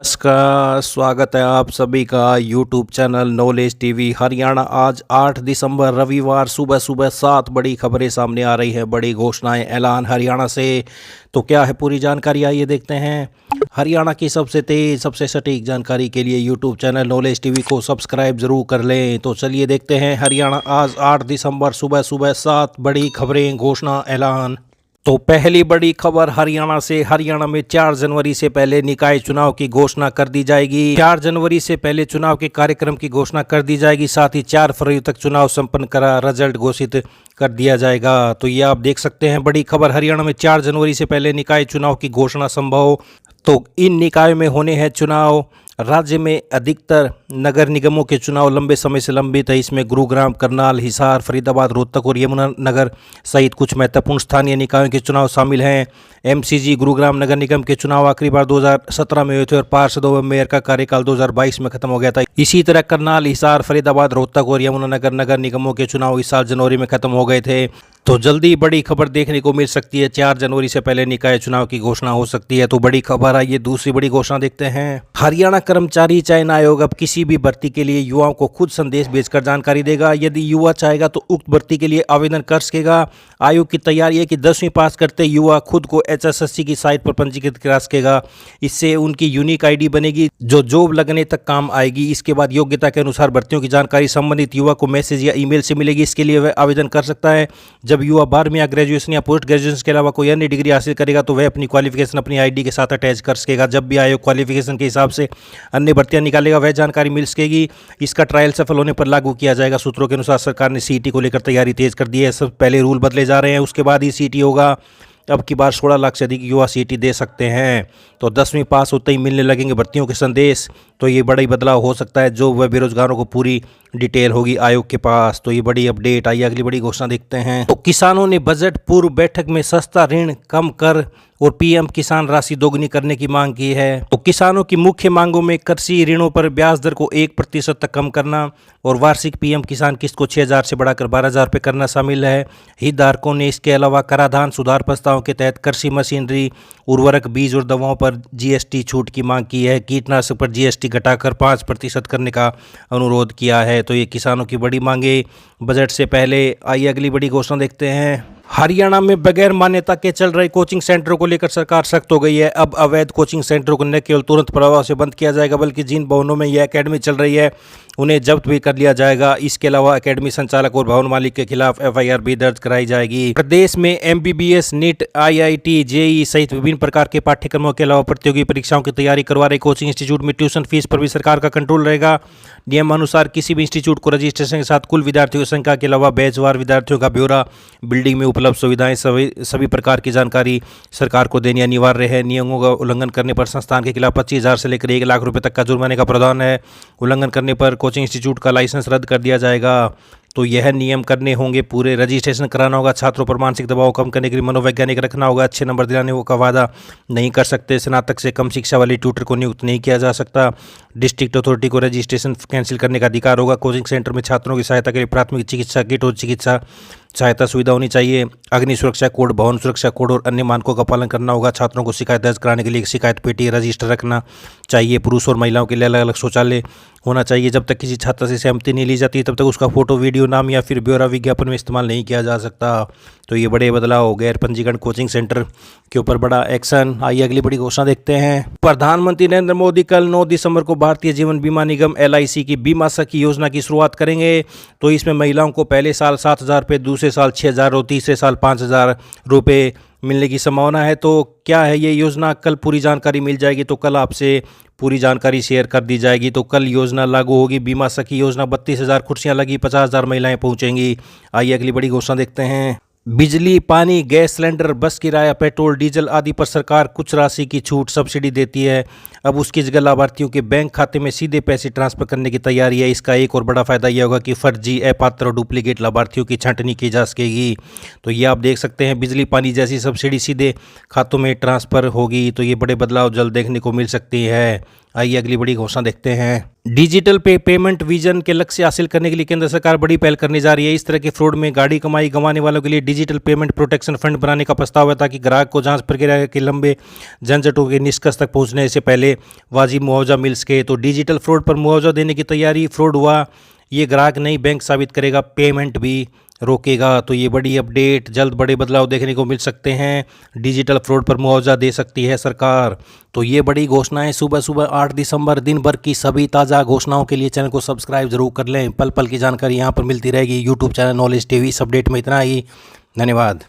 नमस्कार, स्वागत है आप सभी का YouTube channel knowledge TV Haryana. आज 8 दिसंबर रविवार सुबह सुबह 7 बड़ी खबरें सामने आ रही है। बड़ी घोषणाएं ऐलान हरियाणा से। तो क्या है पूरी जानकारी, आइए देखते हैं। हरियाणा की सबसे तेज सबसे सटीक जानकारी के लिए यूट्यूब चैनल नॉलेज टीवी को सब्सक्राइब जरूर कर लें। तो चलिए देखते हैं हरियाणा आज 8 दिसंबर सुबह सुबह 7 बड़ी खबरें, घोषणा, ऐलान। तो पहली बड़ी खबर हरियाणा से। हरियाणा में 4 जनवरी से पहले निकाय चुनाव की घोषणा कर दी जाएगी। 4 जनवरी से पहले चुनाव के कार्यक्रम की घोषणा कर दी जाएगी। साथ ही 4 फरवरी तक चुनाव संपन्न करा रिजल्ट घोषित कर दिया जाएगा। तो ये आप देख सकते हैं बड़ी खबर। हरियाणा में 4 जनवरी से पहले निकाय चुनाव की घोषणा संभव। तो इन निकायों में होने हैं चुनाव। राज्य में अधिकतर नगर निगमों के चुनाव लंबे समय से लंबित है। इसमें गुरुग्राम, करनाल, हिसार, फरीदाबाद, रोहतक और यमुनानगर सहित कुछ महत्वपूर्ण स्थानीय निकायों के चुनाव शामिल हैं। एमसीजी गुरुग्राम नगर निगम के चुनाव आखिरी बार 2017 में हुए थे और पार्षदों व मेयर का कार्यकाल 2022 में खत्म हो गया था। इसी तरह करनाल, हिसार, फरीदाबाद, रोहतक और यमुनानगर नगर निगमों के चुनाव इस साल जनवरी में खत्म हो गए थे। तो जल्दी बड़ी खबर देखने को मिल सकती है। 4 जनवरी से पहले निकाय चुनाव की घोषणा हो सकती है। तो बड़ी खबर है। ये दूसरी बड़ी घोषणा देखते हैं। हरियाणा कर्मचारी चयन आयोग अब किसी भी भर्ती के लिए युवाओं को खुद संदेश भेजकर जानकारी देगा। यदि युवा चाहेगा तो उक्त भर्ती के लिए आवेदन कर सकेगा। आयोग की तैयारी है कि 10वीं पास करते युवा खुद को HSSC की साइट पर पंजीकृत करा सकेगा। इससे उनकी यूनिक ID बनेगी जो जॉब लगने तक काम आएगी। इसके बाद योग्यता के अनुसार भर्तियों की जानकारी संबंधित युवा को मैसेज या ईमेल से मिलेगी। इसके लिए वह आवेदन कर सकता है। जब युवा 12वीं या ग्रेजुएशन या पोस्ट ग्रेजुएशन के अलावा कोई अन्य डिग्री हासिल करेगा तो वह अपनी क्वालिफिकेशन अपनी ID के साथ अटैच कर सकेगा। जब भी आयोग क्वालिफिकेशन के हिसाब से अन्य भर्तियां निकालेगा वह जानकारी मिल सकेगी। इसका ट्रायल सफल होने पर लागू किया जाएगा। सूत्रों के अनुसार सरकार ने CET को लेकर तैयारी तेज कर दी है। सब पहले रूल बदले जा रहे हैं, उसके बाद ही CET होगा। अब की बार 16 लाख से अधिक युवा CET दे सकते हैं। तो 10वीं पास होते ही मिलने लगेंगे भर्तियों के संदेश। तो ये बड़ा ही बदलाव हो सकता है। जो वह बेरोजगारों को पूरी डिटेल होगी आयोग के पास। तो ये बड़ी अपडेट आई। अगली बड़ी घोषणा देखते हैं। तो किसानों ने बजट पूर्व बैठक में सस्ता ऋण कम कर और PM किसान राशि दोगुनी करने की मांग की है। तो किसानों की मुख्य मांगों में कृषि ऋणों पर ब्याज दर को 1% तक कम करना और वार्षिक PM किसान किस्त को 6,000 से बढ़ाकर 12,000 रुपये करना शामिल है। हितधारकों ने इसके अलावा कराधान सुधार प्रस्ताव के तहत कृषि मशीनरी, उर्वरक, बीज और दवाओं पर GST छूट की मांग की है। कीटनाशक पर GST घटाकर 5% करने का अनुरोध किया है। तो ये किसानों की बड़ी मांगे बजट से पहले। आइए अगली बड़ी घोषणा देखते हैं। हरियाणा में बगैर मान्यता के चल रहे कोचिंग सेंटरों को लेकर सरकार सख्त हो गई है। अब अवैध कोचिंग सेंटरों को न केवल तुरंत प्रभाव से बंद किया जाएगा बल्कि जिन भवनों में यह एकेडमी चल रही है उन्हें जब्त भी कर लिया जाएगा। इसके अलावा एकेडमी संचालक और भवन मालिक के खिलाफ FIR भी दर्ज कराई जाएगी। प्रदेश में MBBS, NEET, IIT, JEE सहित विभिन्न प्रकार के पाठ्यक्रमों के अलावा प्रतियोगी परीक्षाओं की तैयारी करवा रहे कोचिंग इंस्टीट्यूट में ट्यूशन फीस पर भी सरकार का कंट्रोल रहेगा। नियमानुसार किसी भी इंस्टीट्यूट को रजिस्ट्रेशन के साथ कुल विद्यार्थियों की संख्या के अलावा बैचवार विद्यार्थियों का ब्यौरा, बिल्डिंग में उपलब्ध सुविधाएं, सभी प्रकार की जानकारी सरकार को देनी अनिवार्य है। नियमों का उल्लंघन करने पर संस्थान के खिलाफ 25,000 से लेकर 1 लाख रुपए तक का जुर्माने का प्रावधान है। उल्लंघन करने पर कोचिंग इंस्टीट्यूट का लाइसेंस रद्द कर दिया जाएगा। तो यह नियम करने होंगे पूरे। रजिस्ट्रेशन कराना होगा। छात्रों पर मानसिक दबाव कम करने के लिए मनोवैज्ञानिक रखना होगा। अच्छे नंबर दिलाने का वादा नहीं कर सकते। स्नातक से कम शिक्षा वाले ट्यूटर को नियुक्त नहीं किया जा सकता। डिस्ट्रिक्ट अथॉरिटी को रजिस्ट्रेशन कैंसिल करने का अधिकार होगा। कोचिंग सेंटर में छात्रों की सहायता के लिए प्राथमिक चिकित्सा किट और चिकित्सा सहायता सुविधा होनी चाहिए। अग्नि सुरक्षा कोड, भवन सुरक्षा कोड और अन्य मानकों का पालन करना होगा। छात्रों को शिकायत दर्ज कराने के लिए एक शिकायत पेटी रजिस्टर रखना चाहिए। पुरुष और महिलाओं के लिए अलग अलग शौचालय होना चाहिए। जब तक किसी छात्र से सहमति नहीं ली जाती तब तक उसका फोटो, वीडियो, नाम या फिर ब्यौरा विज्ञापन में इस्तेमाल नहीं किया जा सकता। तो ये बड़े बदलाव। गैर पंजीकरण कोचिंग सेंटर के ऊपर बड़ा एक्शन। आइए अगली बड़ी घोषणा देखते हैं। प्रधानमंत्री नरेंद्र मोदी कल 9 दिसंबर को भारतीय जीवन बीमा निगम LIC की बीमा सखी योजना की शुरुआत करेंगे। तो इसमें महिलाओं को पहले साल 7,000 रुपये, दूसरे साल 6,000 और तीसरे साल 5,000 रुपये मिलने की संभावना है। तो क्या है ये योजना, कल पूरी जानकारी मिल जाएगी। तो कल आपसे पूरी जानकारी शेयर कर दी जाएगी। तो कल योजना लागू होगी। बीमा सखी योजना 32,000 कुर्सियां लगी, 50,000 महिलाएं पहुंचेंगी। आइए अगली बड़ी घोषणा देखते हैं। बिजली, पानी, गैस सिलेंडर, बस किराया, पेट्रोल, डीजल आदि पर सरकार कुछ राशि की छूट सब्सिडी देती है। अब उसकी जगह लाभार्थियों के बैंक खाते में सीधे पैसे ट्रांसफर करने की तैयारी है। इसका एक और बड़ा फायदा यह होगा कि फर्जी, अपात्र और डुप्लीकेट लाभार्थियों की छंटनी की जा सकेगी। तो ये आप देख सकते हैं बिजली पानी जैसी सब्सिडी सीधे खातों में ट्रांसफर होगी। तो ये बड़े बदलाव जल्द देखने को मिल सकती है। आइए अगली बड़ी घोषणा देखते हैं। डिजिटल पेमेंट विजन के लक्ष्य हासिल करने के लिए केंद्र सरकार बड़ी पहल करने जा रही है। इस तरह के फ्रॉड में गाड़ी कमाई गंवाने वालों के लिए डिजिटल पेमेंट प्रोटेक्शन फंड बनाने का प्रस्ताव है, ताकि ग्राहक को जांच प्रक्रिया के लंबे झंझटों के निष्कर्ष तक पहुंचने से पहले वाजिब मुआवजा मिल सके। तो डिजिटल फ्रॉड पर मुआवजा देने की तैयारी, फ्रॉड हुआ ये ग्राहक नहीं बैंक साबित करेगा, पेमेंट भी रोकेगा। तो ये बड़ी अपडेट, जल्द बड़े बदलाव देखने को मिल सकते हैं। डिजिटल फ्रॉड पर मुआवजा दे सकती है सरकार। तो ये बड़ी घोषणाएं सुबह सुबह 8 दिसंबर दिन भर की सभी ताज़ा घोषणाओं के लिए चैनल को सब्सक्राइब जरूर कर लें। पल पल की जानकारी यहाँ पर मिलती रहेगी यूट्यूब चैनल नॉलेज टीवी। इस अपडेट में इतना ही, धन्यवाद।